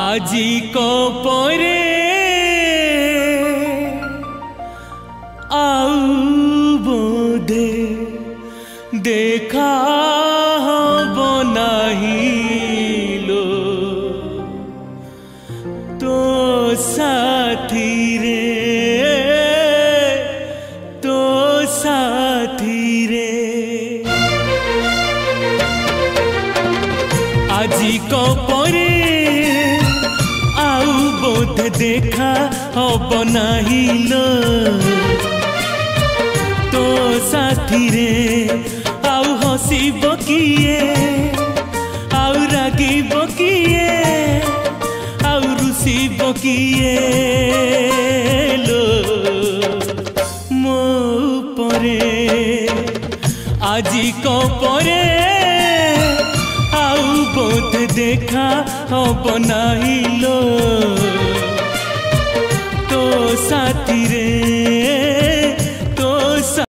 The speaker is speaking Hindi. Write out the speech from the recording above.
আজি কপরে আউ বোধে দেখা হব নাহিলো তো সাথী রে তো সাথী রে আজি কপরে बोधे देखा हब नाहिलो तो साथी रे आउ हसीब किए आउ रागिब किए आउ रुसीब किए लो मो परे आजी को परे आउ बोधे देखा हब नाहिलो तो साथी रे।